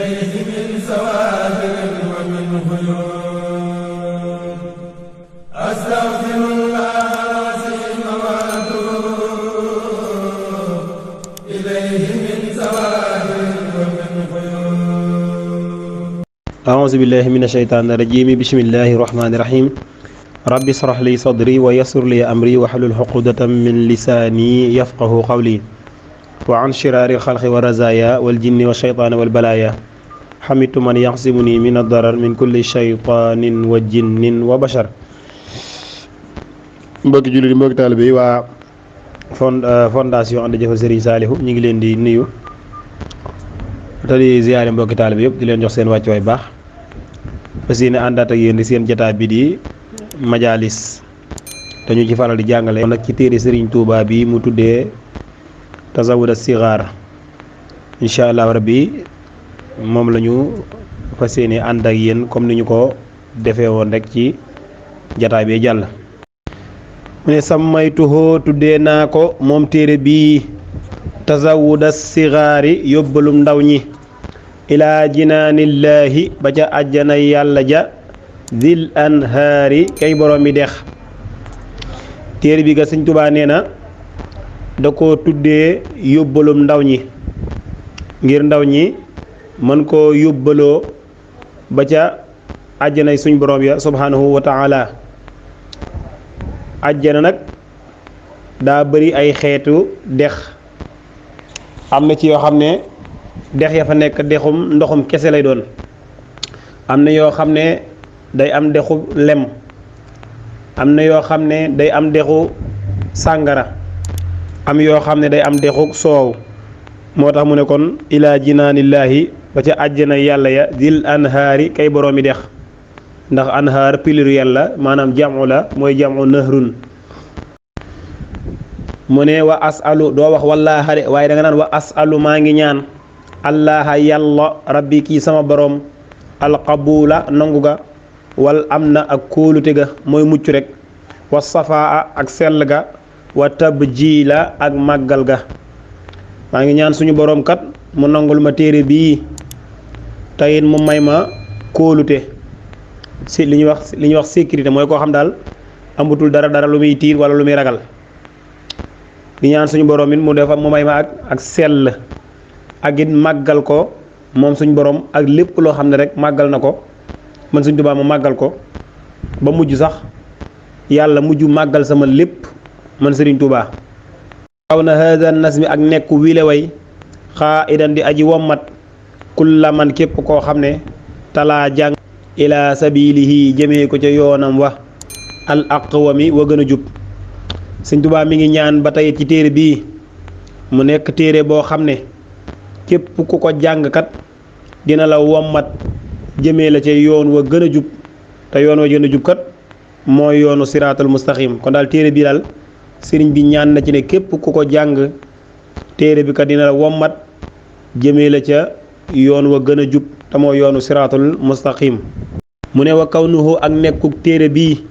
من سوابر ومن غيوب أستغفر الله العظيم وأتوب إليه من سوابر ومن غيوب أعوذ بالله من الشيطان الرجيم بسم الله الرحمن الرحيم رب اشرح لي صدري ويسر لي أمري واحلل عقدة من لساني يفقه قولي وعن شرار الخلق والرزايا والجن والشيطان والبلايا حمدت من يعصمني من الضرر من كل شيطان وجن وبشر mbokki jullit yi mbokki taalibe yi waa fondation And Jëfal Serigne Saliou ñu ngi leen di nuyu te di ziyaare mbokki taalibe yëpp di leen jox seen wàccuwaay baax fas yéene àndaat ak yéen di seen jotaay bi di majalis te ñu ci faral di jàngale nag ci téere Serigne Touba bi mu tuddee Tazawud as-Sighar incha allah rabbi moom la ñu fas yéene ànd ak yéen comme ni ñu ko defee woon rek ci jataay bi jàll. mu ne sammaytuhoo tuddee naa ko moom téere bii Tazawud as-Sighari yóbbalum ndaw ñi ilaa jinaanillaahi ba ca àjjana yàlla ja zil anhaari kay borom mi dex téere bi ga Sëñ Tuubaa nee na da ko tuddee yóbbalum ndaw ñi ngir ndaw ñi mën koo yóbbaloo ba ca àjjanay suñ borom ya subhanahu wa taala àjjana nag daa bari ay xeetu dex am na ci yoo xam ne dex ya fa nekk dexum ndoxum kese lay doon am na yoo xam ne day am dexu lem am na yoo xam ne day am dexu sàngara am yoo xam ne day am dexu soow moo tax mu ne kon ilaa jinaanillaahi ba ca àjjana yàlla ya dil anhaari kay boroomi dex ndax anhaar pluriel la maanaam jamu la mooy jamu nahrun mu ne wa asalu doo wax wallaaha de waaye da nga naan wa asalu maa ngi ñaan allaaha yàlla rabbi kii sama borom alqabula nangu ga wal am na ak kóolute ga mooy mucc rek wa safaa ak sell ga wa tabjiila ak màggal ga maa ngi ñaan suñu borom kat mu nangul ma téere bii tayit mu may ma kóolute si li ñuy wax sécurité mooy koo xam daal amatul dara lu muy tiir wala lu muy ragal di ñaan suñu borom it mu may ma ak sell ak it màggal ko moom suñu borom ak lépp loo xam ne rek màggal na ko man Sëñ Tuubaa ma màggal ko ba mujj sax yàlla mujj màggal sama lépp man Sëriñ Tuubaa xaw na hada nasmi ak nekk wile way xaa idan di aji wommat kulla man képp koo xam ne talaa jàng ila sabilihi jëmee ko ca yoonam wa al aqwami wa gën a jub Sëñ Tuubaa mi ngi ñaan ba tey ci téere bii mu nekk téere boo xam ne képp ku ko jàngkat dina la wommat jëmee la ca yoon wa gën a jub te yoon wa gën a jub kat mooy yoonu siraatul mustaqim kon daal téere bi daal sëriñ bi ñaan na ci ne képp ku ko jàng téere bi kat dina la wommat jëmee la ca yoon wa gën a jub te mooy yoonu siraatul mustaqim mu ne wa kawnuhu ak nekkuk téere bii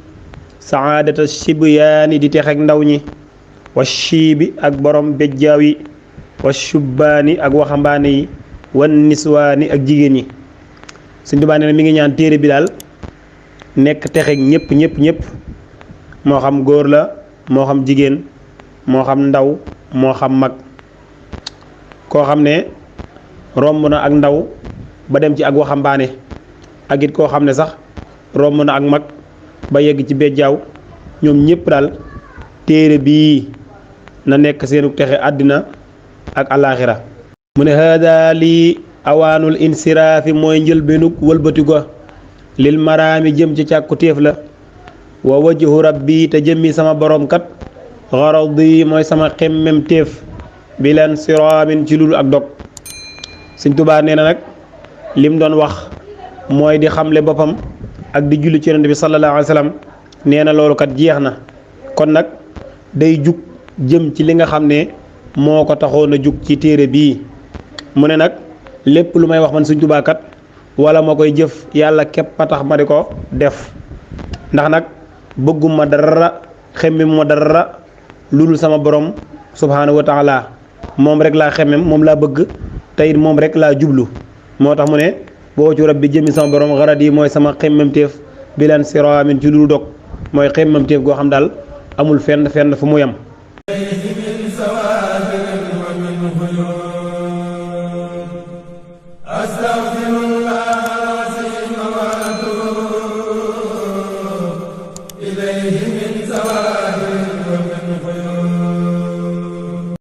saadata sibyaani di texek ndaw ñi wa shiibi ak borom bejjaaw yi wa shubbaani ak waxambaane yi wan niswaani ak jigéen ñi Sëñ Tuubaa nee na mi ngi ñaan téere bi daal nekk texeg ñëpp moo xam góor la moo xam jigéen moo xam ndaw moo xam mag koo xam ne romb na ak ndaw ba dem ci ak waxambaane ak it koo xam ne sax romb na ak mag ba yegg ci bejjaaw ñoom ñëpp daal téere bii na nekk seenu texe àddina ak alaaxira mu ne hada lii awaanul insiraafi mooy njëlbeenug wëlbati go lil maraami jëm ci càkku téef la wa wajhu rabbi te jëmmi sama borom kat garadi mooy sama xemmem téef bi leen siraamin ci lul ak dog Sëñ Tuubaa nee na nag lim doon wax mooy di xamle boppam ak di julli ci Yonent bi sallallahu alayhi wa sallam nee na loolu kat jeex na kon nag day jug jëm ci li nga xam ne moo ko taxoon a jug ci téere bii mu ne nag lépp lu may wax man Sëñ Tuubaa kat wala ma koy jëf yàlla képp a tax ma di ko def ndax nag bëgguma dara xemmem ma dara lulul sama borom subhanahu wa taala moom rek laa xemmem moom laa bëgg teyit moom rek laa jublu moo tax mu ne boo ci rabbi jëmi sama borom xarat yi mooy sama xemmamteef bi leen siraamin ci lu dog mooy xemmamteef goo xam daal amul fenn fu mu yem